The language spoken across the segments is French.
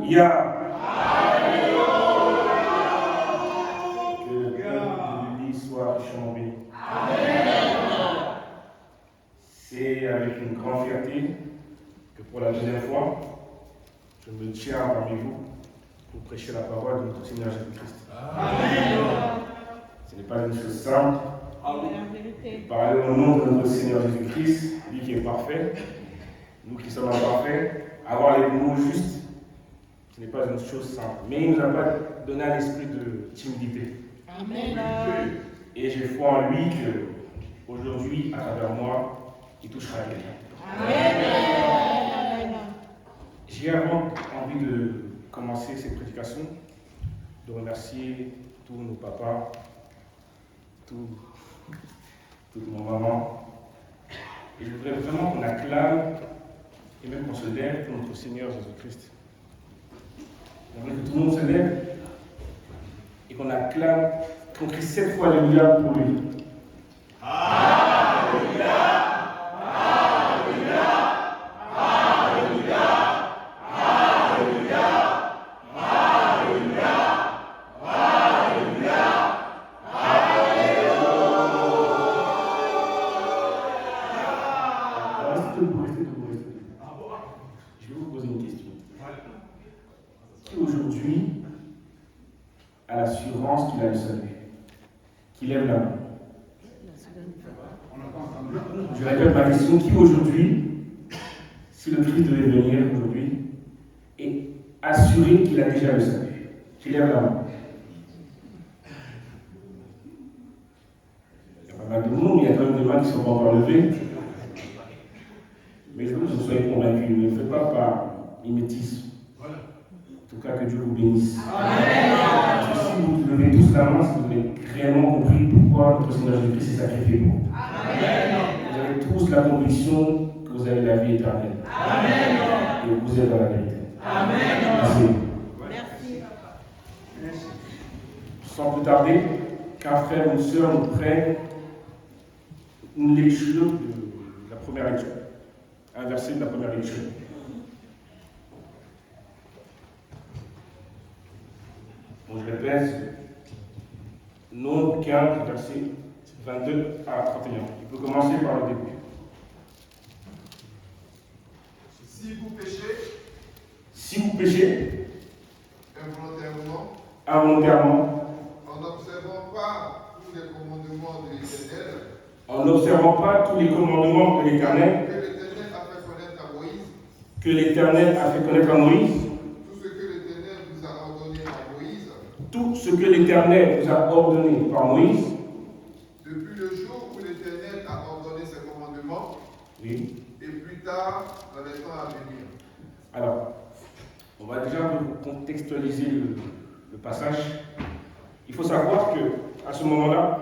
Alléluia. Que le cœur de l'Église soit richement béni. C'est avec une grande fierté que pour la deuxième fois, je me tiens parmi vous pour prêcher la parole de notre Seigneur Jésus-Christ. Ce n'est pas une chose simple. Parler au nom de notre Seigneur Jésus-Christ, lui qui est parfait, nous qui sommes imparfaits, avoir les mots justes, ce n'est pas une chose simple. Mais il ne nous a pas donné un esprit de timidité. Amen. Et j'ai foi en lui qu'aujourd'hui, à travers moi, il touchera quelqu'un. Amen. J'ai avant envie de commencer cette prédication, de remercier tous nos papas, toute mon maman. Et je voudrais vraiment qu'on acclame et même qu'on se lève pour notre Seigneur Jésus-Christ. J'aimerais que tout le monde se lève et qu'on acclame, qu'on crie 7 fois Alléluia pour lui. Alléluia! Alléluia! Alléluia! Alléluia! Alléluia! Alléluia! Restez debout. Je vais vous poser une question. Qui aujourd'hui a l'assurance qu'il a le salut? Qui lève la main? Je répète ma question. Qui aujourd'hui, si le Christ devait venir aujourd'hui, est assuré qu'il a déjà le salut? Qui lève la main? Il y a pas mal de monde, mais il y a quand même des mains qui ne sont pas encore levées. Mais je veux que vous soyez convaincus. Ne le faites pas par mimétisme. En tout cas, que Dieu vous bénisse. Amen. Parce que si vous levez tous la main, si vous avez réellement compris pourquoi notre Seigneur Jésus-Christ s'est sacrifié pour vous. Amen. Vous avez tous la conviction que vous avez la vie éternelle. Amen. Et vous êtes dans la vérité. Amen. Merci. Sans plus tarder, qu'un frère ou une sœur nous prenne une lecture de la première lecture. Un verset de la première lecture. Bon, je répète, Nombre 15, verset 22 à 31. Il peut commencer par le début. Si vous péchez involontairement, en n'observant pas tous les commandements de l'Éternel, que l'Éternel a fait connaître à Moïse, tout ce que l'Éternel vous a ordonné par Moïse, depuis le jour où l'Éternel a ordonné ses commandements, oui. Et plus tard dans les temps à venir. Alors, on va déjà un peu contextualiser le passage. Il faut savoir qu'à ce moment-là,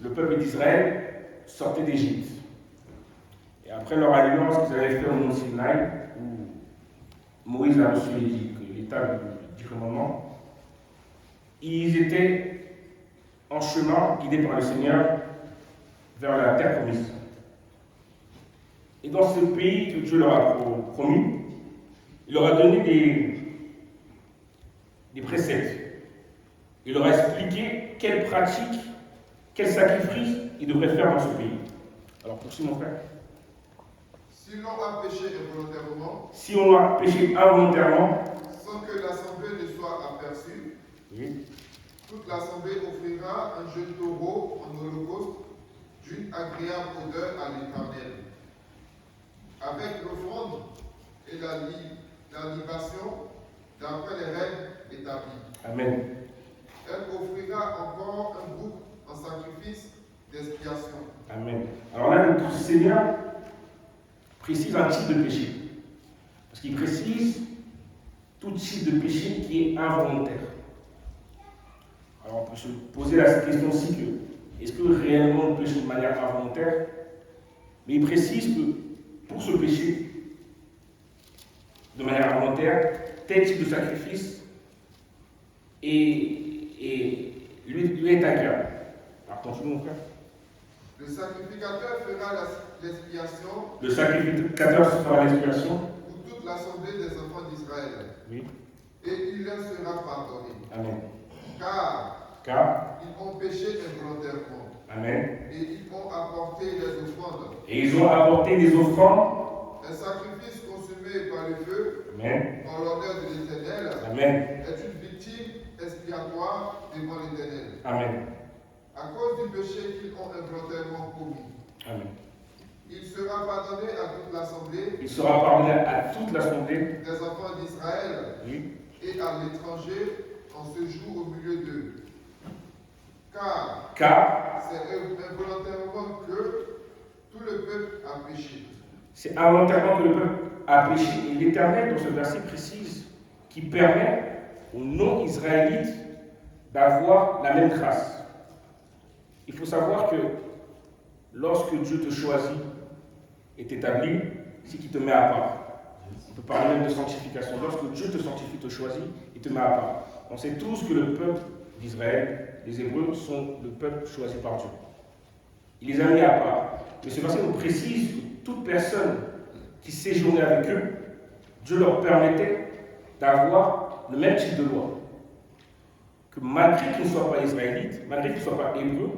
le peuple d'Israël sortait d'Égypte. Et après leur alliance qu'ils avaient fait au mont Sinaï, où Moïse a reçu l'état du commandement, ils étaient en chemin, guidés par le Seigneur, vers la terre promise. Et dans ce pays que Dieu leur a promis, il leur a donné des préceptes. Il leur a expliqué quelles pratiques, quels sacrifices ils devraient faire dans ce pays. Alors poursuis mon frère. Si l'on a péché involontairement, si on a péché involontairement, sans que l'assemblée ne soit aperçue, oui. Toute l'assemblée offrira un jeune taureau en holocauste d'une agréable odeur à l'Éternel, avec l'offrande et la libation d'après les règles établies. Amen. Elle offrira encore un bouc en sacrifice d'expiation. Amen. Alors là, notre Seigneur précise un type de péché. Parce qu'il précise tout type de péché qui est involontaire. Alors on peut se poser la question aussi que, est-ce que réellement on péche de manière involontaire? Mais il précise que pour ce péché, de manière involontaire, tel type de sacrifice lui est agréable. Alors continue mon frère. Le sacrificateur fera l'expiation. Le sacrificateur fera l'expiation. Pour toute toute l'assemblée des enfants d'Israël, Oui. et il leur sera pardonné. Amen. Car ils ont péché involontairement, Amen. et ils ont apporté des offrandes, Et ils ont apporté des offrandes. un sacrifice consumé par le feu, Amen. en l'honneur de l'Éternel, Amen. est une victime expiatoire devant l'Éternel, Amen. à cause du péché qu'ils ont involontairement commis. Amen. Il sera pardonné à toute l'assemblée Il sera pardonné à toute l'assemblée. des enfants d'Israël Oui. et à l'étranger en ce jour au milieu d'eux. Car c'est involontairement que tout le peuple a péché. C'est involontairement que le peuple a péché. Et l'Éternel, dans ce verset, précise qu'il permet aux non-israélites d'avoir la même grâce. Il faut savoir que lorsque Dieu te choisit et t'établit, c'est qu'il te met à part. On peut parler même de sanctification. Lorsque Dieu te sanctifie, te choisit, il te met à part. On sait tous que le peuple d'Israël, les Hébreux, sont le peuple choisi par Dieu. Il les a mis à part. Mais ce verset nous précise que toute personne qui séjournait avec eux, Dieu leur permettait d'avoir le même type de loi. Que malgré qu'ils ne soient pas israélites, malgré qu'ils ne soient pas hébreux,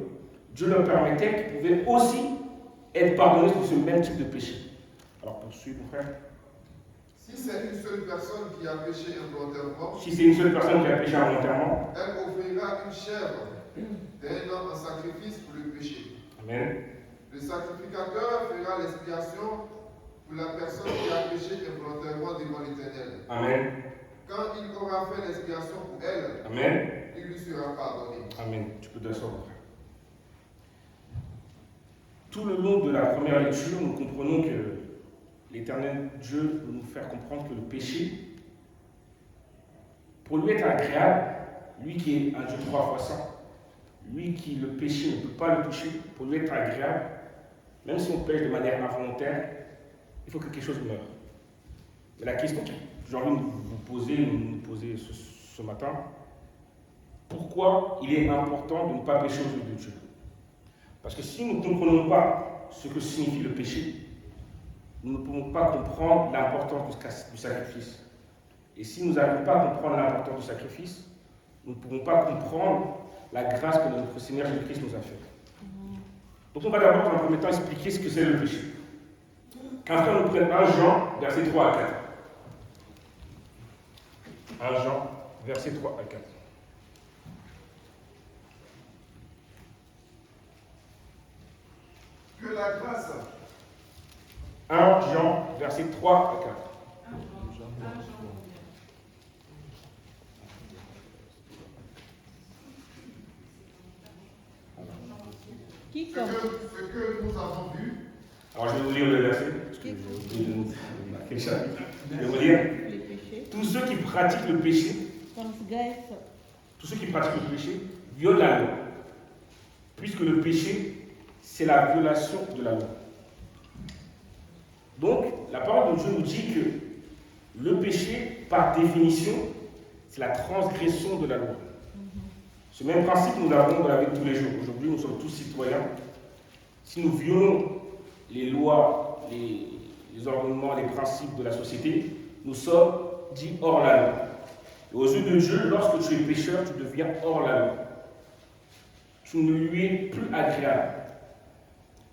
Dieu leur permettait qu'ils pouvaient aussi être pardonnés de ce même type de péché. Alors poursuis, mon frère. Si c'est une seule personne qui a péché involontairement, Si c'est une seule personne qui a péché involontairement, elle offrira une chèvre d'un an en sacrifice pour le péché. Amen. Le sacrificateur fera l'expiation pour la personne qui a péché involontairement devant l'Éternel. Amen. Quand il aura fait l'expiation pour elle, Amen. il lui sera pardonné. Amen. Tu peux t'asseoir, mon frère. Tout le long de la première lecture, nous comprenons que l'Éternel Dieu veut nous faire comprendre que le péché, pour lui être agréable, lui qui est un Dieu 3 fois saint, lui qui le péché ne peut pas le toucher, pour lui être agréable, même si on pêche de manière involontaire, il faut que quelque chose meure. Mais la question que j'ai envie de nous poser ce matin, pourquoi il est important de ne pas pécher aux yeux de Dieu? Parce que si nous ne comprenons pas ce que signifie le péché, nous ne pouvons pas comprendre l'importance du sacrifice. Et si nous n'arrivons pas à comprendre l'importance du sacrifice, nous ne pouvons pas comprendre la grâce que notre Seigneur Jésus-Christ nous a faite. Donc on va d'abord dans un premier temps expliquer ce que c'est le péché. Qu'un frère nous prenne 1 Jean, versets 3 à 4. 1 Jean, versets 3 à 4. Que la grâce 1 Jean, versets 3 à 4. Qui ce que nous avons vu, Alors je vais vous lire le verset, parce que j'ai oublié de marquer le chapitre. Je vais vous lire. les péchés Tous ceux qui pratiquent le péché, transgressent tous ceux qui pratiquent le péché, violent la loi. Puisque le péché, c'est la violation de la loi. Donc, la parole de Dieu nous dit que le péché, par définition, c'est la transgression de la loi. Ce même principe, nous l'avons dans la vie de tous les jours. Aujourd'hui, nous sommes tous citoyens. Si nous violons les lois, les ordonnements, les principes de la société, nous sommes dits hors la loi. Et aux yeux de Dieu, lorsque tu es pécheur, tu deviens hors la loi. Tu ne lui es plus agréable.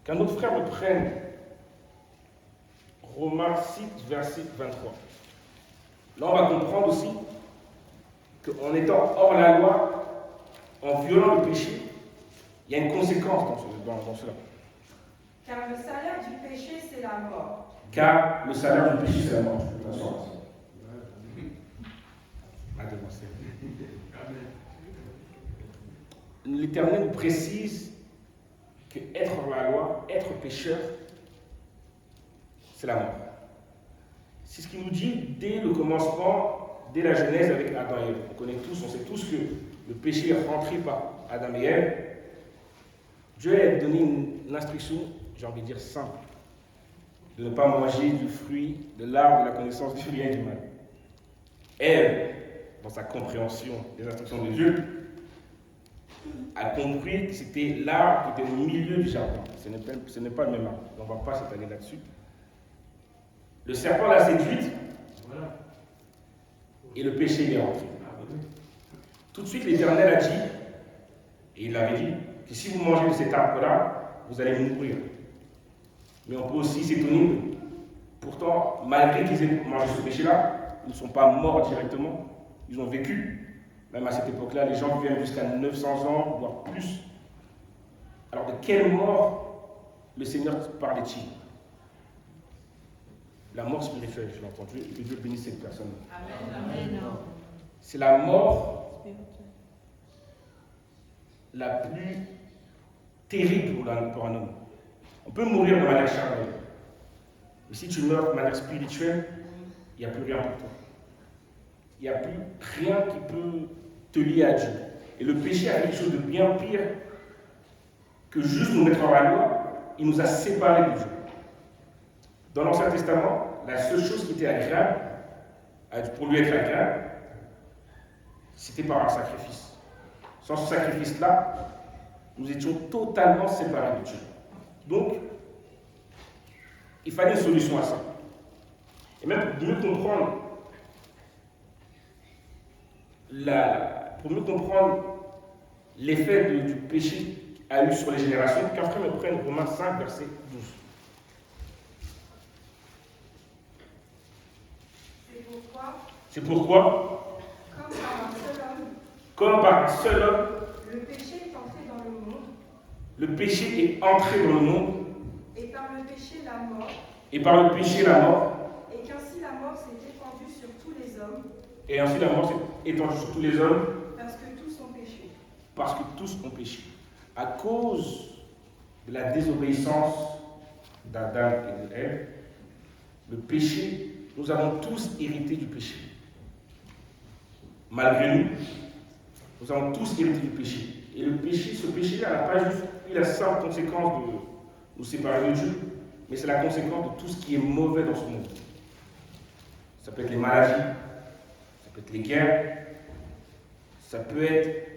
Qu'un autre frère me prenne Romains 6, verset 23. Là, on va comprendre aussi qu'en étant hors la loi, en violant le péché, il y a une conséquence dans cela. Car le salaire du péché, c'est la mort. Car le salaire du péché, c'est la mort. L'Éternel précise que être hors la loi, être pécheur, c'est la mort. C'est ce qu'il nous dit dès le commencement, dès la Genèse avec Adam et Ève. On sait tous que le péché est rentré par Adam et Ève. Dieu a donné une instruction, j'ai envie de dire simple, de ne pas manger du fruit de l'arbre de la connaissance du bien et du mal. Ève, dans sa compréhension des instructions de Dieu, a compris que c'était l'arbre qui était au milieu du jardin. Ce n'est pas le même arbre. On ne va pas s'étaler là-dessus. Le serpent l'a séduite Et le péché est rentré. Tout de suite, l'Éternel a dit, et il l'avait dit, que si vous mangez de cet arbre-là, vous allez mourir. Mais on peut aussi s'étonner. Pourtant, malgré qu'ils aient mangé ce péché-là, ils ne sont pas morts directement. Ils ont vécu. Même à cette époque-là, les gens vivaient jusqu'à 900 ans, voire plus. Alors, de quelle mort le Seigneur parlait-il? La mort spirituelle, je l'ai entendu, et que Dieu bénisse cette personne. Amen. C'est la mort Spirituel. la plus terrible pour un homme. On peut mourir de manière charnelle. Mais si tu meurs de manière spirituelle, il n'y a plus rien pour toi. Il n'y a plus rien qui peut te lier à Dieu. Et le péché a quelque chose de bien pire que juste nous mettre en la loi. Il nous a séparés de Dieu. Dans l'Ancien Testament, la seule chose qui était agréable, pour lui être agréable, c'était par un sacrifice. Sans ce sacrifice-là, nous étions totalement séparés de Dieu. Donc, il fallait une solution à ça. Et même pour mieux comprendre l'effet du péché a eu sur les générations, qu'un frère me prenne Romains 5, verset 12. C'est pourquoi, comme par un seul homme, le péché est entré dans le monde, le péché est entré dans le monde, et par le péché la mort, et par le péché la mort, et qu'ainsi la mort s'est étendue sur tous les hommes, et ainsi la mort s'est étendue sur tous les hommes, parce que tous ont péché. parce que tous ont péché. À cause de la désobéissance d'Adam et d'Ève, le péché, nous avons tous hérité du péché. Malgré nous, nous avons tous hérité du péché. Et le péché, ce péché-là n'a pas juste eu la simple conséquence de nous séparer de Dieu, mais c'est la conséquence de tout ce qui est mauvais dans ce monde. Ça peut être les maladies, ça peut être les guerres, ça peut être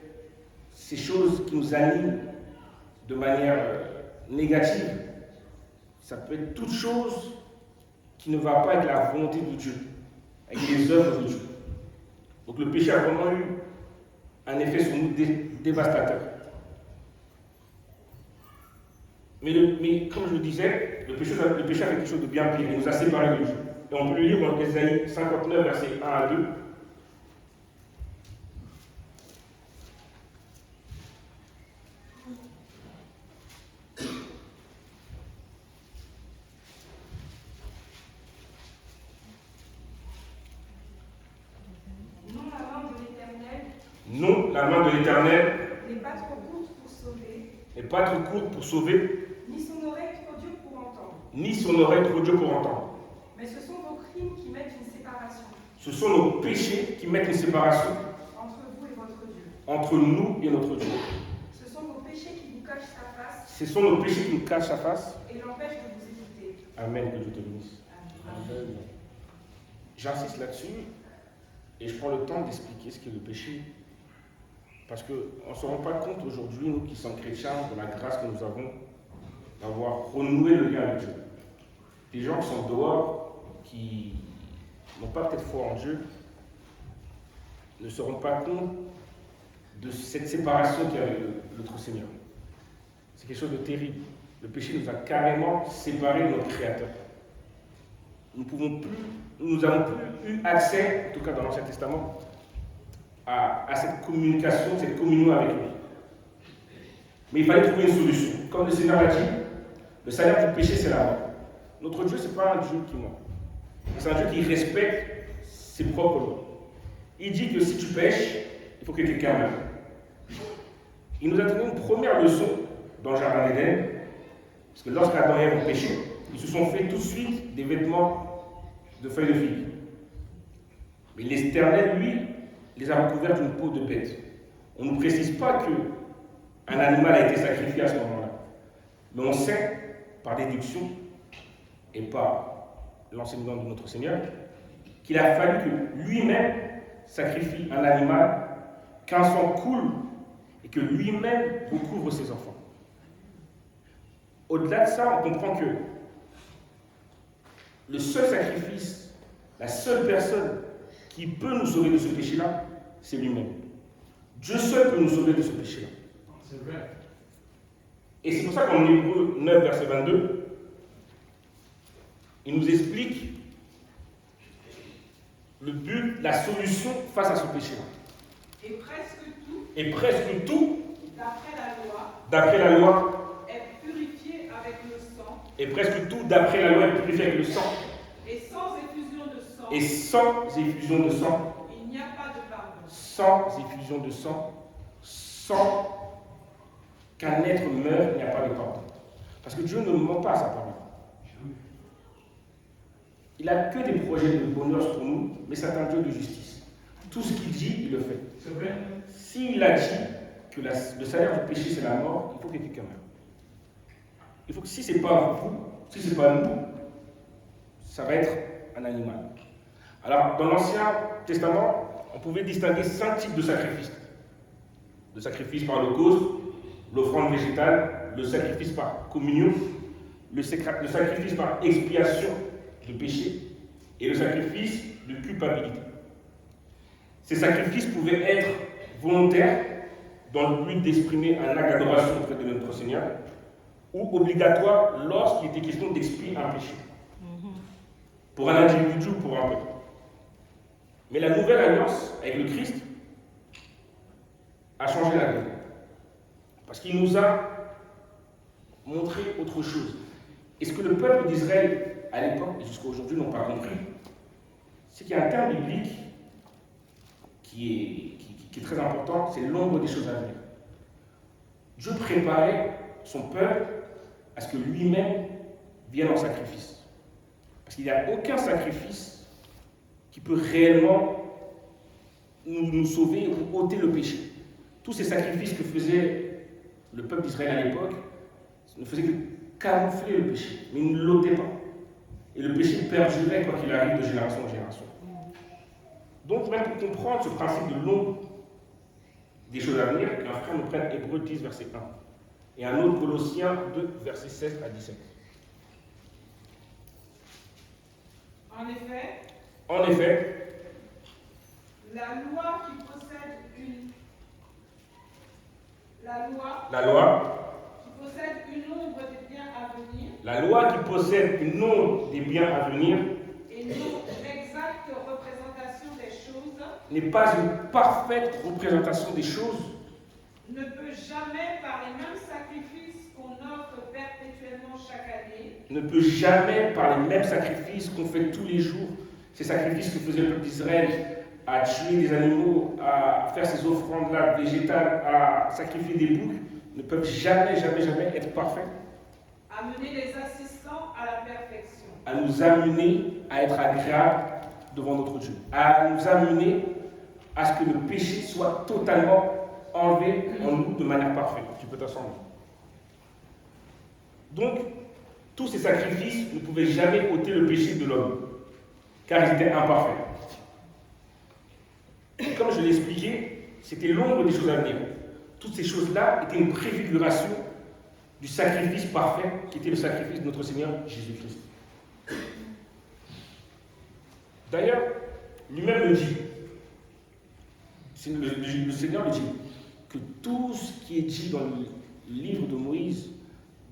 ces choses qui nous animent de manière négative. Ça peut être toute chose qui ne va pas avec la volonté de Dieu, avec les œuvres de Dieu. Donc le péché a vraiment eu un effet sur nous dévastateur. Mais comme je le disais, le péché a quelque chose de bien pire. Il nous a séparés de Dieu. Et on peut le lire dans Ésaïe 59, versets 1 à 2. Non, la main de l'Éternel N'est pas trop courte pour sauver, n'est pas trop courte pour sauver, ni son oreille trop dure pour entendre. ni son oreille trop dure pour entendre. Mais ce sont vos crimes qui mettent une séparation Ce sont nos péchés qui mettent une séparation entre vous et votre Dieu. entre nous et notre Dieu. Ce sont vos péchés qui vous cachent sa face Ce sont nos péchés qui nous cachent sa face. et l'empêchent de vous éviter. Amen, que Dieu te bénisse. Amen. J'insiste là-dessus et je prends le temps d'expliquer ce qu'est le péché. Parce qu'on ne se rend pas compte aujourd'hui, nous qui sommes chrétiens, de la grâce que nous avons d'avoir renoué le lien avec Dieu. Des gens qui sont dehors, qui n'ont pas peut-être foi en Dieu, ne se rendent pas compte de cette séparation qu'il y a avec notre Seigneur. C'est quelque chose de terrible. Le péché nous a carrément séparés de notre Créateur. Nous n'avons plus eu accès, en tout cas dans l'Ancien Testament, à cette communication, cette communion avec lui. Mais il fallait trouver une solution. Comme le Seigneur l'a dit, le salaire du péché, c'est la mort. Notre Dieu, ce n'est pas un Dieu qui ment. C'est un Dieu qui respecte ses propres lois. Il dit que si tu pêches, il faut que quelqu'un meure. Il nous a donné une première leçon dans le jardin d'Éden, parce que lorsqu'Adam et Ève ont péché, ils se sont fait tout de suite des vêtements de feuilles de figue. Mais l'Éternel, lui, les a recouverts d'une peau de bête. On ne nous précise pas qu'un animal a été sacrifié à ce moment-là. Mais on sait, par déduction, et par l'enseignement de notre Seigneur, qu'il a fallu que lui-même sacrifie un animal, qu'un sang coule, et que lui-même recouvre ses enfants. Au-delà de ça, on comprend que le seul sacrifice La seule personne qui peut nous sauver de ce péché-là, c'est lui-même. Dieu seul peut nous sauver de ce péché-là. C'est vrai. Et c'est pour ça qu'en Hébreux 9, verset 22, il nous explique le but, la solution face à ce péché-là. Et presque tout, D'après la loi, est purifié avec le sang, et presque tout d'après la loi est purifié avec le sang. et sans effusion de sang, Et sans effusion de sang, il n'y a pas de pardon. sans effusion de sang, sans qu'un être meure, il n'y a pas de pardon. Parce que Dieu ne ment pas à sa parole. Il n'a que des projets de bonheur pour nous, mais c'est un Dieu de justice. Tout ce qu'il dit, il le fait. C'est vrai. S'il a dit que le salaire du péché, c'est la mort, il faut que quelqu'un meure. Il faut que si ce n'est pas vous, si ce n'est pas nous, ça va être un animal. Alors, dans l'Ancien Testament, on pouvait distinguer 5 types de sacrifices. Le sacrifice par holocauste, l'offrande végétale, le sacrifice par communion, le sacrifice par expiation de péché et le sacrifice de culpabilité. Ces sacrifices pouvaient être volontaires dans le but d'exprimer un acte d'adoration auprès de notre Seigneur ou obligatoires lorsqu'il était question d'expier un péché. Pour un individu ou pour un peuple. Mais la nouvelle alliance avec le Christ a changé la vie. Parce qu'il nous a montré autre chose. Et ce que le peuple d'Israël, à l'époque et jusqu'à aujourd'hui, n'ont pas compris, c'est qu'il y a un terme biblique qui est très important, c'est l'ombre des choses à venir. Dieu préparait son peuple à ce que lui-même vienne en sacrifice. Parce qu'il n'y a aucun sacrifice qui peut réellement nous sauver ou ôter le péché. Tous ces sacrifices que faisait le peuple d'Israël à l'époque ne faisaient que camoufler le péché, mais ils ne l'ôtaient pas. Et le péché perdurait quoi qu'il arrive de génération en génération. Donc, même pour comprendre ce principe de l'ombre des choses à venir, un frère nous prête Hébreux 10, verset 1, et un autre Colossiens 2, verset 16 à 17. En effet, La la loi qui possède une ombre des biens à venir la loi qui possède une ombre des biens à venir et non l'exacte représentation des choses n'est pas une parfaite représentation des choses, ne peut jamais, par les mêmes sacrifices qu'on offre perpétuellement chaque année, ne peut jamais, par les mêmes sacrifices qu'on fait tous les jours, ces sacrifices que faisait le peuple d'Israël, à tuer des animaux, à faire ces offrandes-là végétales, à sacrifier des boucs, ne peuvent jamais, jamais, jamais être parfaits, amener les assistants à la perfection. à nous amener à être agréables devant notre Dieu, à nous amener à ce que le péché soit totalement enlevé en nous de manière parfaite. Tu peux t'asseoir. Donc, tous ces sacrifices ne pouvaient jamais ôter le péché de l'homme, car ils étaient imparfaits. Et comme je l'ai expliqué, c'était l'ombre des choses à venir. Toutes ces choses-là étaient une préfiguration du sacrifice parfait qui était le sacrifice de notre Seigneur Jésus-Christ. D'ailleurs, lui-même le dit, le Seigneur le dit, que tout ce qui est dit dans le livre de Moïse,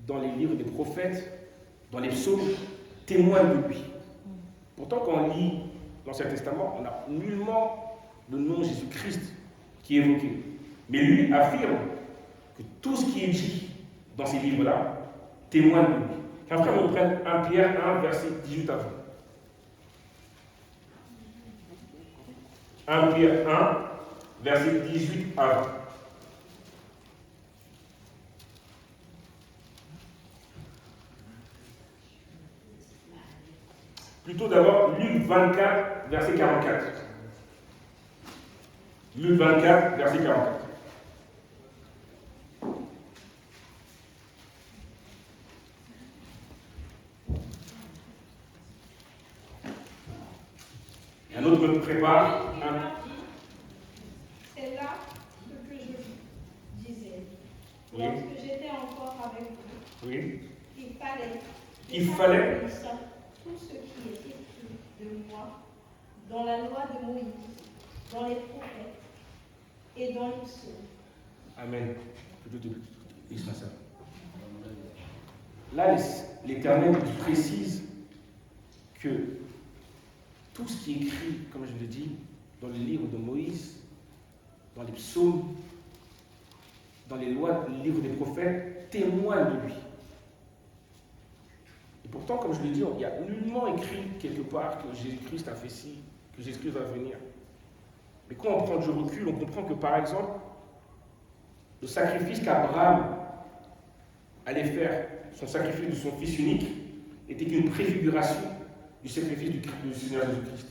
dans les livres des prophètes, dans les psaumes, témoigne de lui. Pourtant, quand on lit l'Ancien Testament, on n'a nullement le nom Jésus-Christ qui est évoqué. Mais lui affirme que tout ce qui est dit dans ces livres-là témoigne de lui. Qu'un frère me prenne 1 Pierre 1, verset 18 à 20. 1 Pierre 1, verset 18 à 20. Plutôt d'abord Luc 24, verset 44. Luc 24, verset 44. Et un autre me prépare. C'est là ce que je disais. Oui. Lorsque j'étais encore avec vous, Oui. il fallait Il fallait tout ce qui est écrit de moi Moïse, dans les prophètes et dans les psaumes. Amen. Que Dieu te bénisse, ma sœur. Là, l'Éternel précise que tout ce qui est écrit, comme je l'ai dit, dans les livres de Moïse, dans les psaumes, dans les lois, les livres des prophètes, témoignent de lui. Et pourtant, comme je l'ai dit, il n'y a nullement écrit quelque part que Jésus-Christ a fait ci, que Jésus-Christ va venir. Mais quand on prend du recul, on comprend que, par exemple, le sacrifice qu'Abraham allait faire, son sacrifice de son fils unique, n'était qu'une préfiguration du sacrifice du Seigneur Jésus-Christ.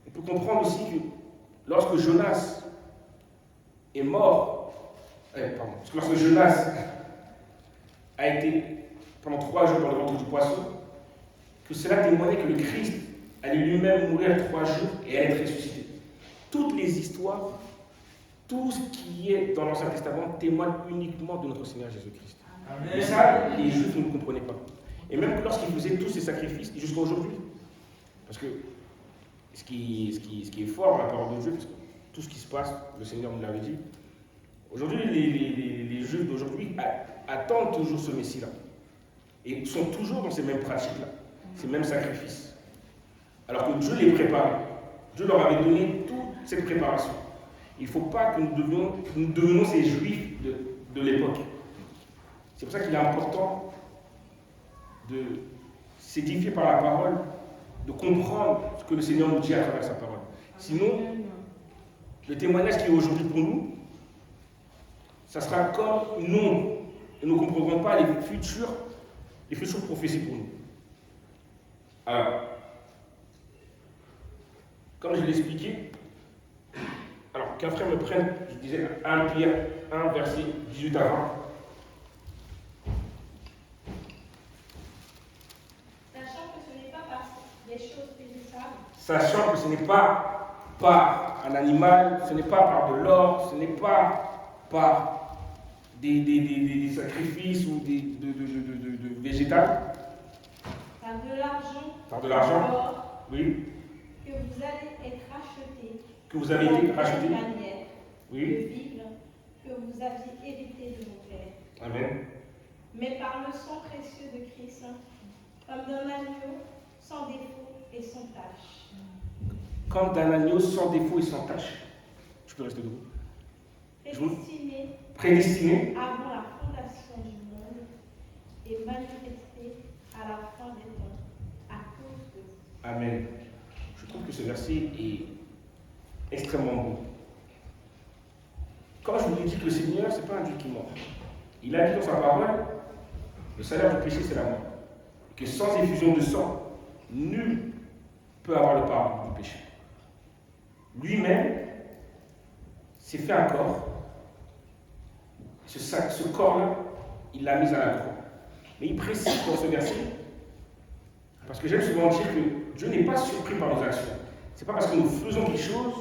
On peut comprendre aussi que lorsque Jonas est mort, lorsque Jonas a été pendant 3 jours dans le ventre du poisson, que cela témoignait que le Christ allait lui-même mourir 3 jours et allait être ressuscité. Toutes les histoires, tout ce qui est dans l'Ancien Testament témoigne uniquement de notre Seigneur Jésus-Christ. Mais ça, les Juifs ne comprenaient pas. Et même lorsqu'ils faisaient tous ces sacrifices, jusqu'à aujourd'hui, parce que ce qui est fort dans la parole de Dieu, parce que tout ce qui se passe, le Seigneur nous l'avait dit, aujourd'hui, les Juifs d'aujourd'hui attendent toujours ce Messie-là. Et sont toujours dans ces mêmes pratiques-là, ces mêmes sacrifices. Alors que Dieu les préparait. Dieu leur avait donné toute cette préparation. Il ne faut pas que nous devenions ces Juifs de l'époque. C'est pour ça qu'il est important de s'édifier par la parole, de comprendre ce que le Seigneur nous dit à travers sa parole. Sinon, le témoignage qui est aujourd'hui pour nous, ça sera comme une ombre. Et nous ne comprendrons pas les futures prophéties pour nous. Alors, comme je l'ai expliqué, alors qu'un frère me prenne, je disais 1 Pierre 1, verset 18 à 20. Sachant que ce n'est pas par des choses périssables. Sachant que ce n'est pas par un animal, ce n'est pas par de l'or, ce n'est pas par des sacrifices ou de végétales. Par de l'argent. Par de l'argent. L'or, Oui. que vous allez être rachetés. Que vous avez été rachetés. De manière Oui. de vivre que vous aviez hérité de vos pères. Amen. Mais par le sang précieux de Christ, comme d'un agneau sans défaut et sans tache. Comme d'un agneau sans défaut et sans tache. Tu peux rester debout. Prédestiné avant la fondation du monde et manifesté à la fin des temps à cause de vous. Amen. Je trouve que ce verset est extrêmement beau. Quand je vous ai dit que le Seigneur, ce n'est pas un Dieu qui ment. Il a dit dans sa parole, le salaire du péché, c'est la mort. Et que sans effusion de sang, nul ne peut avoir le pardon du péché. Lui-même s'est fait un corps. Ce corps-là, il l'a mis à la croix. Mais il précise dans ce verset, parce que j'aime souvent dire que Dieu n'est pas surpris par nos actions. Ce n'est pas parce que nous faisons quelque chose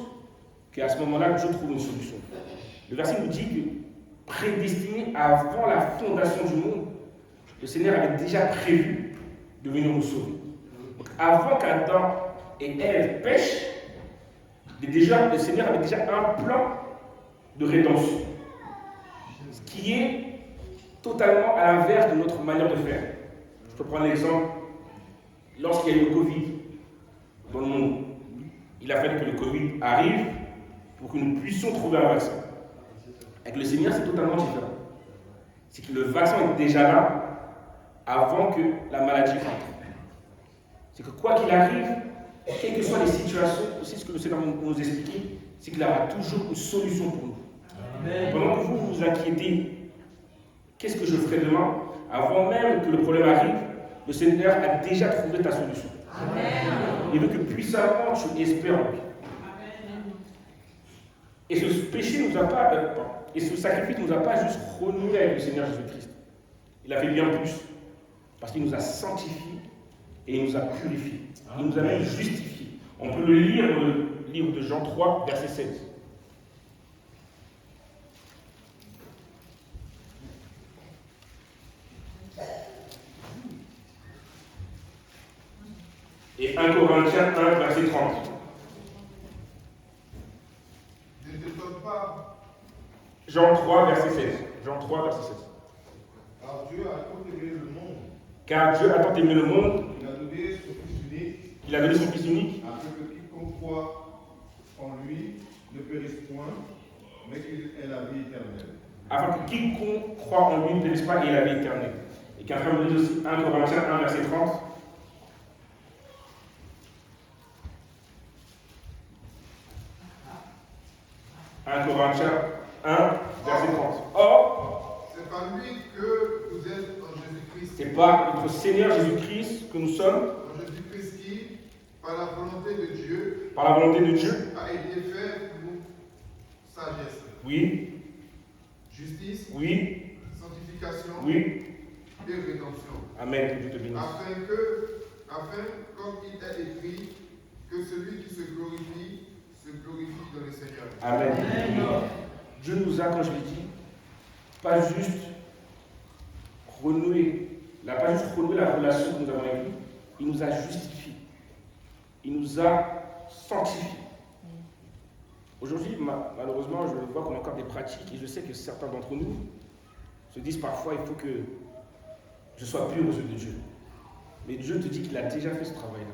qu'à ce moment-là, Dieu trouve une solution. Le verset nous dit que, prédestiné avant la fondation du monde, le Seigneur avait déjà prévu de venir nous sauver. Donc, avant qu'Adam et Ève pêchent, le Seigneur avait déjà un plan de rédemption. Ce qui est totalement à l'inverse de notre manière de faire. Je peux prendre l'exemple, lorsqu'il y a eu le Covid dans le monde, il a fallu que le Covid arrive pour que nous puissions trouver un vaccin. Avec le Seigneur, c'est totalement différent. C'est que le vaccin est déjà là avant que la maladie rentre. C'est que quoi qu'il arrive, quelles que soient les situations, aussi ce que le Seigneur nous explique, c'est qu'il aura toujours une solution pour nous. Amen. Pendant que vous vous inquiétez, qu'est-ce que je ferai demain? Avant même que le problème arrive, le Seigneur a déjà trouvé ta solution. Amen. Il veut que puissamment tu espères en lui. Amen. Et ce péché nous a pas, et ce sacrifice ne nous a pas juste renoué avec le Seigneur Jésus-Christ. Il a fait bien plus. Parce qu'il nous a sanctifiés et il nous a purifiés. Il nous a même justifiés. On peut le lire dans le livre de Jean 3, verset 16. Et 1 Corinthiens 1, verset 30. pas. Jean 3, verset 16. Jean 3, verset 16. Car Dieu a tant aimé le monde, Car Dieu a tant aimé le monde, il a donné son Fils unique, qu'il a donné son Fils unique, afin que quiconque croit en lui ne périsse point, mais qu'il ait la vie éternelle. afin que quiconque croit en lui ne périsse pas et ait la vie éternelle. Et qu'un frère me dise aussi 1 Corinthiens 1, verset 30. 1 Corinthiens 1, verset 30. Or, C'est par lui que vous êtes en Jésus-Christ. c'est par notre Seigneur Jésus-Christ que nous sommes, En Jésus-Christ qui, par la volonté de Dieu, par la volonté de Dieu. a été fait pour nous sagesse, Oui, justice, oui, sanctification oui. et rédemption. Amen, que Dieu te bénisse. Afin, comme il est écrit, que celui qui se glorifie dans le Seigneur. Amen. Dieu nous a, comme je l'ai dit, pas juste renoué la relation que nous avons avec lui, il nous a justifiés. Il nous a sanctifiés. Aujourd'hui, malheureusement, je vois qu'on a encore des pratiques et je sais que certains d'entre nous se disent parfois il faut que je sois pur aux yeux de Dieu. Mais Dieu te dit qu'il a déjà fait ce travail-là.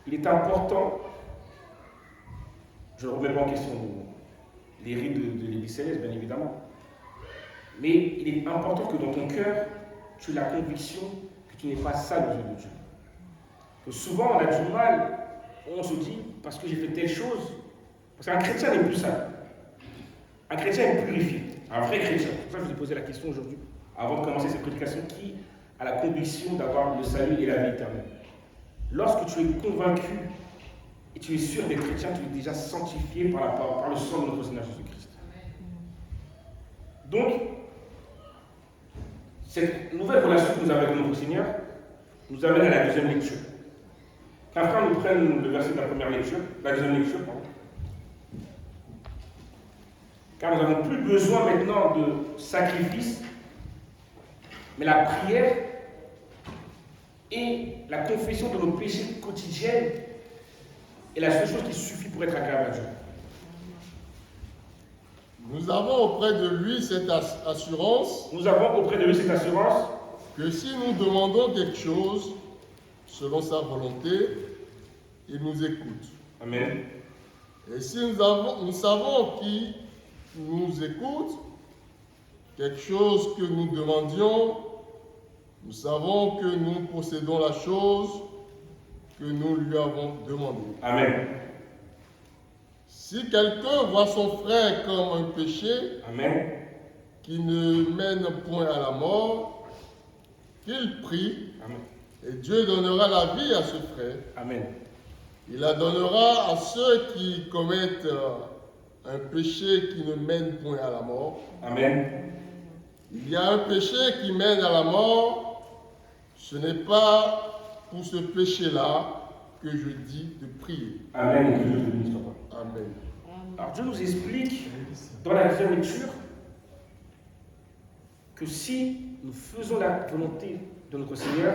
Il est important, je ne remets pas en question les rites de l'Église céleste, bien évidemment, mais il est important que dans ton cœur, tu aies la conviction que tu n'es pas sale aux yeux de Dieu. Que souvent, on a du mal, on se dit, parce que j'ai fait telle chose, parce qu'un chrétien n'est plus sale. Un chrétien est purifié, un vrai chrétien. C'est pour ça que je vous ai posé la question aujourd'hui, avant de commencer cette prédication, qui a la conviction d'avoir le salut et la vie éternelle. Lorsque tu es convaincu et tu es sûr d'être chrétien, tu es déjà sanctifié par le sang de notre Seigneur Jésus-Christ. Donc, cette nouvelle relation que nous avons avec notre Seigneur nous amène à la deuxième lecture. Qu'un frère nous prenne le verset de la première lecture, la deuxième lecture, pardon. Car nous n'avons plus besoin maintenant de sacrifice, mais la prière et la confession de nos péchés quotidiens est la seule chose qui suffit pour être agréable à Dieu. Nous avons auprès de lui cette assurance Nous avons auprès de lui cette assurance que si nous demandons quelque chose selon sa volonté, il nous écoute. Amen. Et si nous savons qu'il nous écoute, quelque chose que nous demandions, nous savons que nous possédons la chose que nous lui avons demandée. Amen. Si quelqu'un voit son frère comme un péché Amen. qui ne mène point à la mort, qu'il prie, Amen. et Dieu donnera la vie à ce frère. Amen. Il la donnera à ceux qui commettent un péché qui ne mène point à la mort. Amen. Il y a un péché qui mène à la mort. Ce n'est pas pour ce péché-là que je dis de prier. Amen. Que Dieu te bénisse, papa. Amen. Alors Dieu nous explique dans la deuxième lecture que si nous faisons la volonté de notre Seigneur,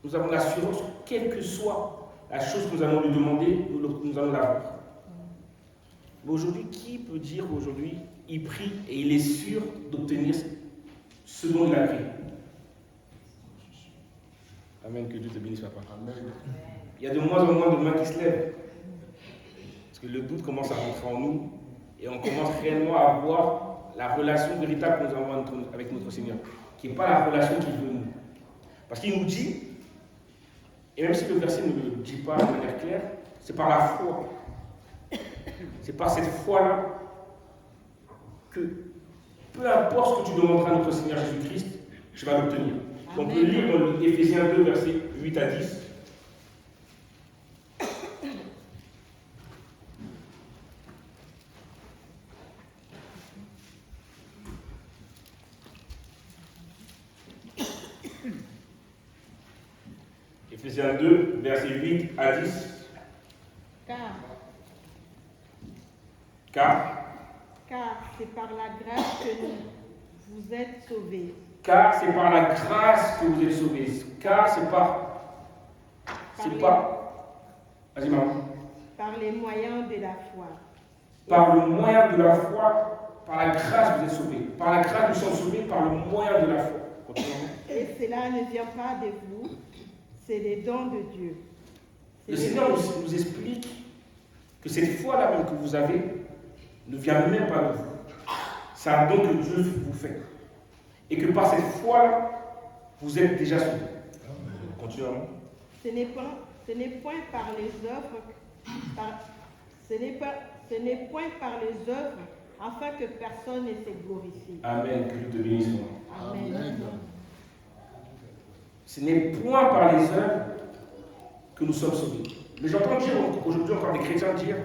nous avons l'assurance que quelle que soit la chose que nous allons lui demander, nous allons l'avoir. Mais aujourd'hui, qui peut dire qu'aujourd'hui, il prie et il est sûr d'obtenir ce dont il a prié? Amen, que Dieu te bénisse, papa. Amen. Il y a de moins en moins de mains qui se lèvent. Parce que le doute commence à rentrer en nous et on commence réellement à avoir la relation véritable que nous avons avec notre Seigneur, qui n'est pas la relation qu'il veut nous. Parce qu'il nous dit, et même si le verset ne le dit pas de manière claire, c'est par la foi. C'est par cette foi-là que peu importe ce que tu demanderas à notre Seigneur Jésus-Christ, tu vas l'obtenir. On peut lire dans Éphésiens 2, versets 8 à 10. Éphésiens 2, versets 8 à 10. Car c'est par la grâce que vous êtes sauvés. Car c'est par la grâce que vous êtes sauvés. Car c'est pas. C'est pas. Vas-y, maman. Par les moyens de la foi. Par le moyen de la foi, par la grâce, vous êtes sauvés. Par la grâce, nous sommes sauvés par le moyen de la foi. Continuons. Et cela ne vient pas de vous, c'est les dons de Dieu. Le Seigneur nous explique que cette foi-là même que vous avez ne vient même pas de vous. C'est un don que Dieu vous fait. Et que par cette foi-là, vous êtes déjà sauvés. Continuons. Ce n'est point par les œuvres, ce n'est point par les œuvres, afin que personne ne se glorifie. Amen. Que Dieu te bénisse. Amen. Ce n'est point par les œuvres que nous sommes sauvés. Mais j'entends dire aujourd'hui encore des chrétiens dire,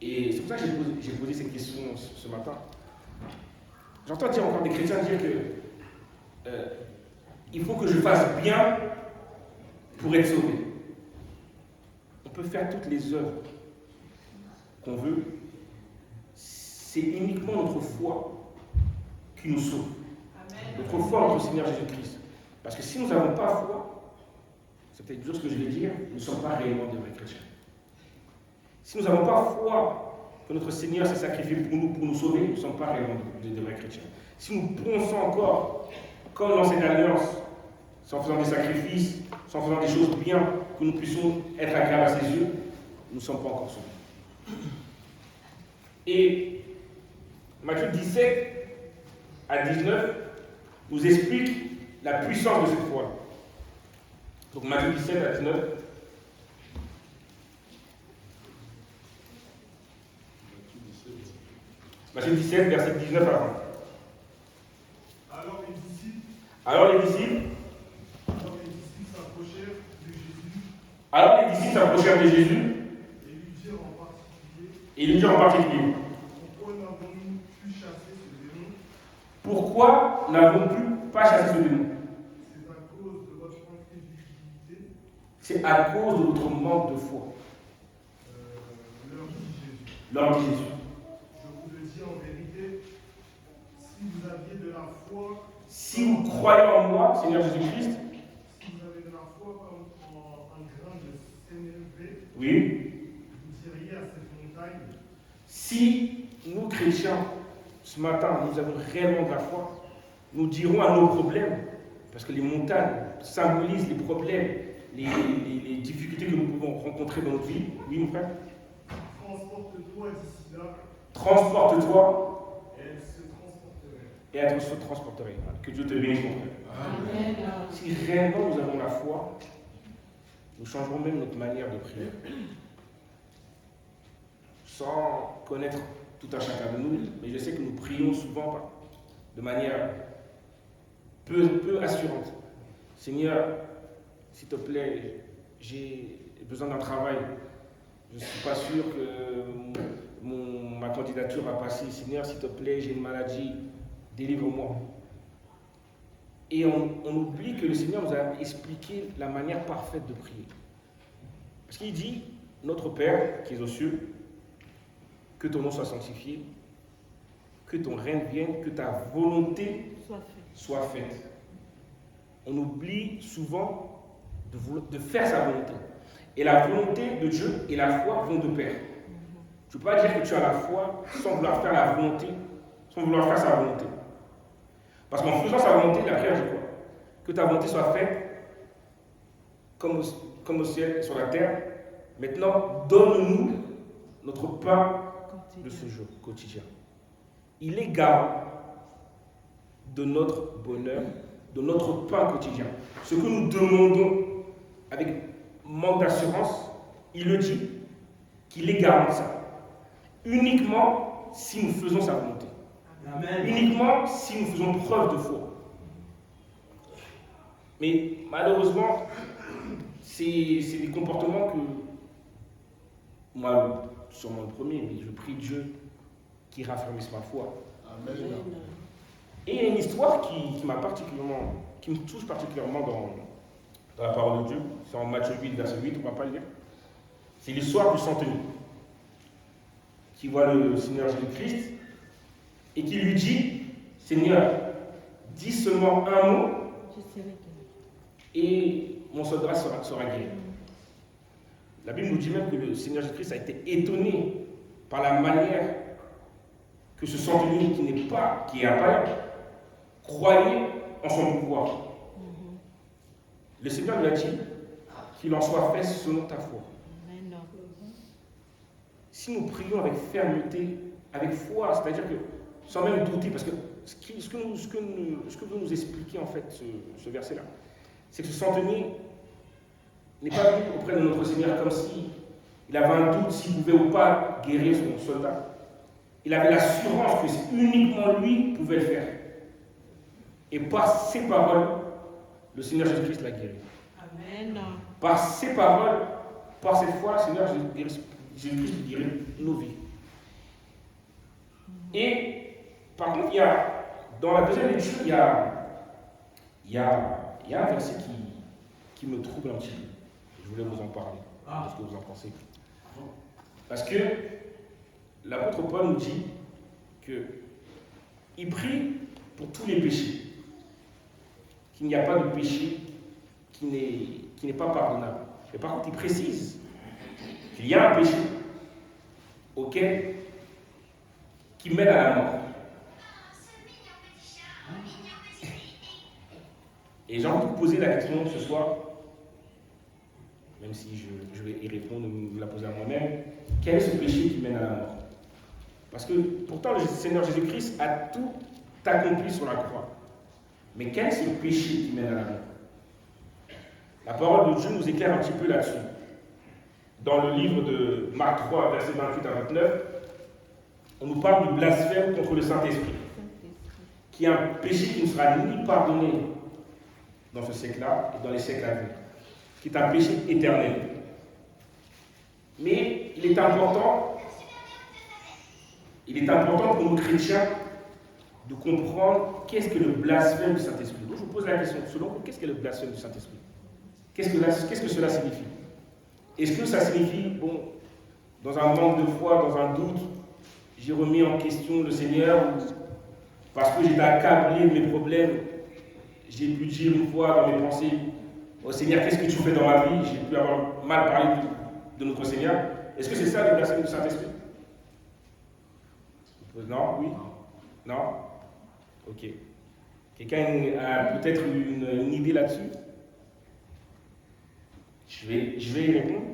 et c'est pour ça que j'ai posé cette question ce matin. J'entends dire encore des chrétiens dire que il faut que je fasse bien pour être sauvé. On peut faire toutes les œuvres qu'on veut. C'est uniquement notre foi qui nous sauve. Amen. Notre foi en notre Seigneur Jésus-Christ. Parce que si nous n'avons pas foi, c'est peut-être dur ce que je vais dire, nous ne sommes pas réellement des vrais chrétiens. Si nous n'avons pas foi que notre Seigneur s'est sacrifié pour nous sauver, nous ne sommes pas réellement des vrais chrétiens. Si nous pensons encore, comme dans cette alliance, sans faisant des sacrifices, sans faisant des choses bien, que nous puissions être agréables à ses yeux, nous ne sommes pas encore sauvés. Et Matthieu 17 à 19 nous explique la puissance de cette foi. Donc Matthieu 17 à 19. Matthieu 17, verset 19 à 20. Alors les disciples s'approchèrent de Jésus et lui dirent en particulier, pourquoi n'avons-nous pas chassé ce démon? C'est à cause de votre manque de foi. Leur dit Jésus. Je vous le dis en vérité, si vous aviez de la foi, si vous croyez en moi, Seigneur Jésus-Christ, si vous avez de la foi comme un grain de sénévé, oui, vous diriez à cette montagne, si nous chrétiens, ce matin, nous avons réellement de la foi, nous dirons à nos problèmes, parce que les montagnes symbolisent les problèmes, les difficultés que nous pouvons rencontrer dans notre vie. Oui, mon frère? transporte-toi d'ici là, transporte-toi, et elle se transporterait. et elle se transporterait. Que Dieu te bénisse, mon frère. Amen. Si réellement nous avons la foi, nous changerons même notre manière de prier. Sans connaître tout un chacun de nous, mais je sais que nous prions souvent de manière peu assurante. Seigneur, s'il te plaît, j'ai besoin d'un travail. Je ne suis pas sûr que ma candidature va passer. Seigneur, s'il te plaît, j'ai une maladie, délivre-moi. Et on oublie que le Seigneur nous a expliqué la manière parfaite de prier. Parce qu'il dit, notre Père qui est aux cieux, que ton nom soit sanctifié, que ton règne vienne, que ta volonté soit faite. On oublie souvent de faire sa volonté. Et la volonté de Dieu et la foi vont de pair. Tu ne peux pas dire que tu as la foi sans vouloir faire la volonté, sans vouloir faire sa volonté. Parce qu'en faisant sa volonté, la prière dit quoi? Que ta volonté soit faite comme au ciel et sur la terre. Maintenant, donne-nous notre pain de ce jour quotidien. Il est garant de notre bonheur, de notre pain quotidien. Ce que nous demandons avec manque d'assurance, il le dit, qu'il est garant de ça. Uniquement si nous faisons sa volonté. Amen. Uniquement si nous faisons preuve de foi. Mais malheureusement, c'est des comportements que moi, sûrement le premier, mais je prie Dieu qui raffermisse ma foi. Amen. Et il y a une histoire qui me touche particulièrement dans la parole de Dieu. C'est en Matthieu 8, verset 8, on ne va pas le lire. C'est l'histoire du centenier qui voit le Seigneur Jésus-Christ et qui lui dit, Seigneur, dis seulement un mot et mon soldat sera guéri. La Bible nous dit même que le Seigneur Jésus-Christ a été étonné par la manière que ce centenier qui est un païen, croyait en son pouvoir. Le Seigneur lui a dit qu'il en soit fait selon ta foi. Amen. Si nous prions avec fermeté, avec foi, c'est-à-dire que sans même douter, parce que ce que vous nous expliquez en fait, ce verset-là, c'est que ce centenier n'est pas venu auprès de notre Seigneur comme si il avait un doute s'il pouvait ou pas guérir son soldat. Il avait l'assurance que uniquement lui pouvait le faire. Et par ses paroles, le Seigneur Jésus-Christ l'a guéri. Amen. Par ses paroles, par cette foi, le Seigneur Jésus-Christ guérit nos vies. Et par contre, dans la deuxième lecture, il y a un verset qui me trouble un petit peu. Je voulais vous en parler. Qu'est-ce que vous en pensez? Parce que l'apôtre Paul nous dit qu'il prie pour tous les péchés, qu'il n'y a pas de péché qui n'est pas pardonnable. Mais par contre, il précise qu'il y a un péché qui mène à la mort. Et j'ai envie de vous poser la question ce soir, même si je vais y répondre, vous la poser à moi-même. Quel est ce péché qui mène à la mort? Parce que pourtant le Seigneur Jésus-Christ a tout accompli sur la croix. Mais quel est ce péché qui mène à la mort? La parole de Dieu nous éclaire un petit peu là-dessus. Dans le livre de Marc 3, versets 28 à 29, on nous parle du blasphème contre le Saint-Esprit, qui est un péché qui ne sera ni pardonné dans ce siècle-là et dans les siècles à venir, qui est un péché éternel. Mais il est important pour nous chrétiens de comprendre qu'est-ce que le blasphème du Saint-Esprit. Donc je vous pose la question, selon vous, qu'est-ce que le blasphème du Saint-Esprit? Qu'est-ce que cela signifie? Est-ce que ça signifie, dans un manque de foi, dans un doute, j'ai remis en question le Seigneur, ou parce que j'étais accablé de mes problèmes, j'ai pu dire une fois dans mes pensées, oh Seigneur, qu'est-ce que tu fais dans ma vie? J'ai pu avoir mal parlé de notre Seigneur. Est-ce que c'est ça le blasphème du Saint-Esprit? Non? Oui? Non? Ok. Quelqu'un a peut-être une idée là-dessus? Je vais y répondre.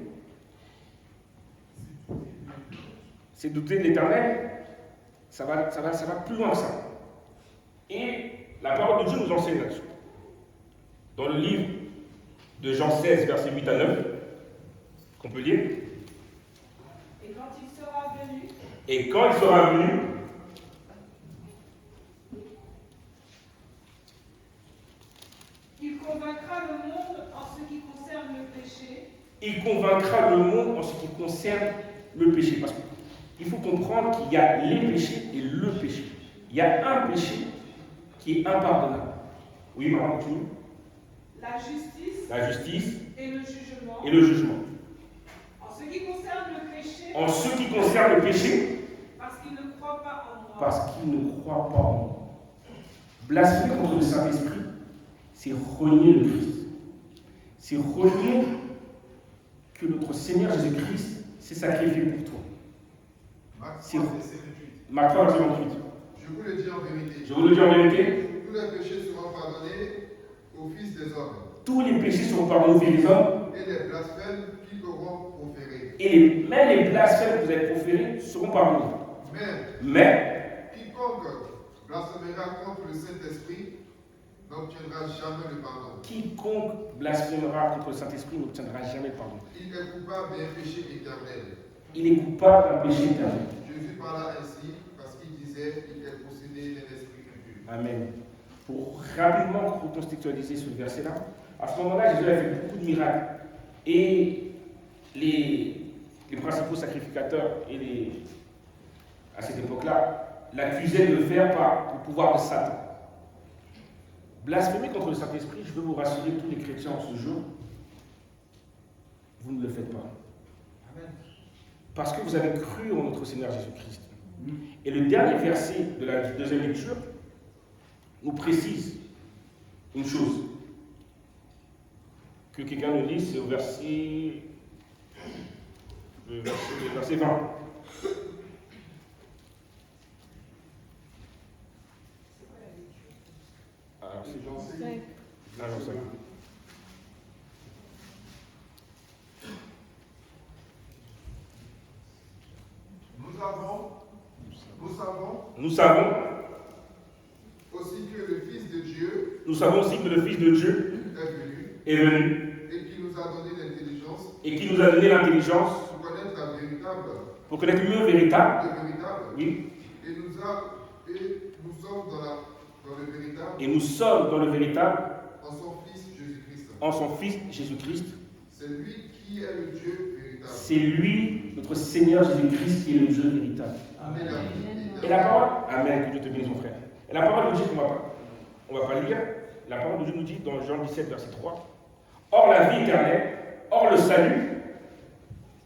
C'est douter de l'Éternel. Ça va plus loin que ça. Et la parole de Dieu nous enseigne là-dessus. Dans le livre de Jean 16, versets 8 à 9, qu'on peut lire. Et quand il sera venu, il convaincra le monde en ce qui concerne le péché. Il convaincra le monde en ce qui concerne le péché. Parce qu'il faut comprendre qu'il y a les péchés et le péché. Il y a un péché qui est impardonnable. Oui, maman, continue. La justice Et le le jugement. En ce qui concerne le péché, En ce qui concerne le péché, parce qu'il ne croit pas en moi. parce qu'il ne croit pas en moi. Blasphémer contre le Saint-Esprit, c'est renier le Christ. C'est renier que notre Seigneur Jésus-Christ s'est sacrifié pour toi. Marc 3, verset 28. Je vous le dis en vérité. Je vous le dis en vérité. Tous les péchés seront pardonnés au Fils des hommes. Tous les péchés seront pardonnés aux fils des hommes. Et les blasphèmes qu'ils auront proférés. Et même les blasphèmes que vous avez proférés seront pardonnés. Mais quiconque blasphémera contre le Saint-Esprit n'obtiendra jamais le pardon. Quiconque blasphémera contre le Saint-Esprit n'obtiendra jamais le pardon. Il est coupable d'un péché éternel. Il est coupable d'un péché éternel. Jésus parla ainsi parce qu'il disait qu'il est possédé d'un esprit impur. Amen. Pour rapidement recontextualiser ce verset-là, à ce moment-là, Jésus a fait beaucoup de miracles. Et les principaux sacrificateurs, à cette époque-là, l'accusaient de le faire par le pouvoir de Satan. Blasphémer contre le Saint-Esprit, je veux vous rassurer, tous les chrétiens en ce jour, vous ne le faites pas. Amen. Parce que vous avez cru en notre Seigneur Jésus-Christ. Et le dernier verset de la deuxième lecture nous précise une chose. Que quelqu'un nous dise, c'est au verset 20. Alors, ça. Nous savons aussi que le Fils de Dieu nous savons aussi que le Fils de Dieu est venu et qui nous a donné l'intelligence et qui nous a donné l'intelligence pour connaître la véritable, pour connaître le véritable. Oui. Et nous sommes dans le véritable Et nous sommes dans le véritable en son Fils Jésus-Christ. en son Fils Jésus-Christ. C'est lui qui est le Dieu véritable. C'est lui, notre Seigneur Jésus-Christ, qui est le Dieu véritable. Amen. Et la parole, Amen, que Dieu te bénisse mon frère. Et la parole de Dieu on va pas lire, la parole de Dieu nous dit dans Jean 17, verset 3, or la vie éternelle, or le salut,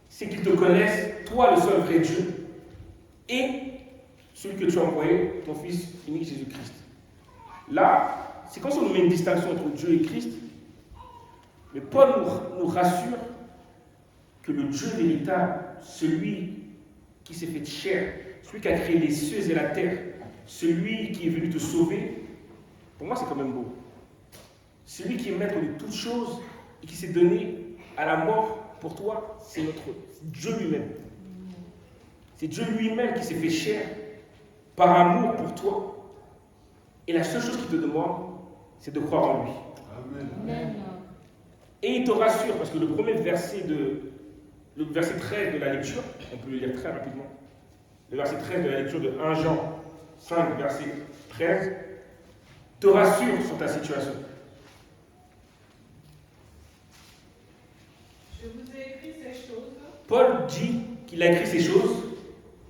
c'est qu'ils te connaissent, toi le seul vrai Dieu, et celui que tu as envoyé, ton Fils unique Jésus-Christ. Là, c'est comme si on met une distinction entre Dieu et Christ, mais Paul nous rassure que le Dieu véritable, celui qui s'est fait chair, celui qui a créé les cieux et la terre, celui qui est venu te sauver, pour moi c'est quand même beau. Celui qui est maître de toutes choses et qui s'est donné à la mort pour toi, c'est notre Dieu lui-même. C'est Dieu lui-même qui s'est fait chair par amour pour toi. Et la seule chose qu'il te demande, c'est de croire en lui. Amen. Et il te rassure, parce que le premier verset le verset 13 de la lecture, on peut le lire très rapidement. Le verset 13 de la lecture de 1 Jean 5, verset 13, te rassure sur ta situation. Je vous ai écrit ces choses Paul dit qu'il a écrit ces choses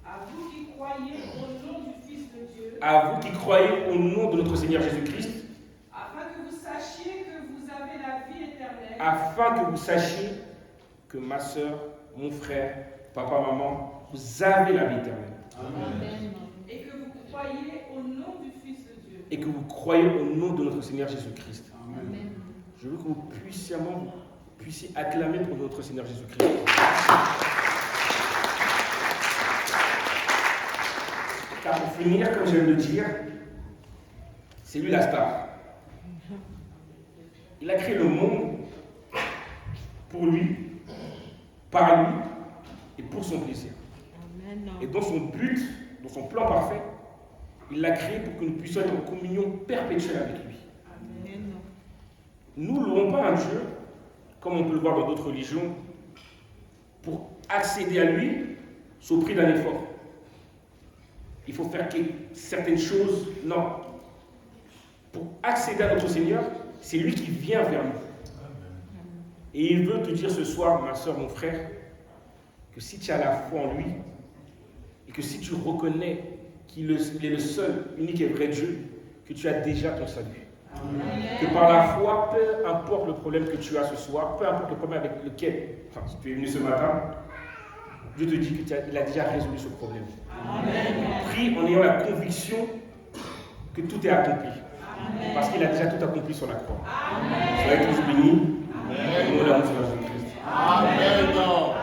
à vous qui croyez au nom du Fils de Dieu, à vous qui croyez au nom de notre Seigneur Jésus-Christ, afin que vous sachiez que vous avez la vie éternelle. afin que vous sachiez que ma soeur, mon frère, papa, maman, vous avez la vie éternelle. Amen. Et que vous croyez au nom du Fils de Dieu. Et que vous croyez au nom de notre Seigneur Jésus-Christ. Amen. Je veux que vous puissiez acclamer pour notre Seigneur Jésus-Christ. Car pour finir, comme je viens de le dire, c'est lui la star. Il a créé le monde pour lui, par lui et pour son plaisir. Et dans son but, dans son plan parfait, il l'a créé pour que nous puissions être en communion perpétuelle avec lui. Nous ne louons pas un Dieu, comme on peut le voir dans d'autres religions, pour accéder à lui, c'est au prix d'un effort. Il faut faire certaines choses. Non. Pour accéder à notre Seigneur, c'est lui qui vient vers nous. Et il veut te dire ce soir, ma soeur, mon frère, que si tu as la foi en lui, et que si tu reconnais qu'il est le seul, unique et vrai Dieu, que tu as déjà ton salut. Amen. Que par la foi, peu importe le problème que tu as ce soir, peu importe le problème avec lequel si tu es venu ce matin, Dieu te dit qu'il a déjà résolu ce problème. Amen. Prie en ayant la conviction que tout est accompli. Amen. Parce qu'il a déjà tout accompli sur la croix. Soyez tous bénis. Amen. Amen. Amen.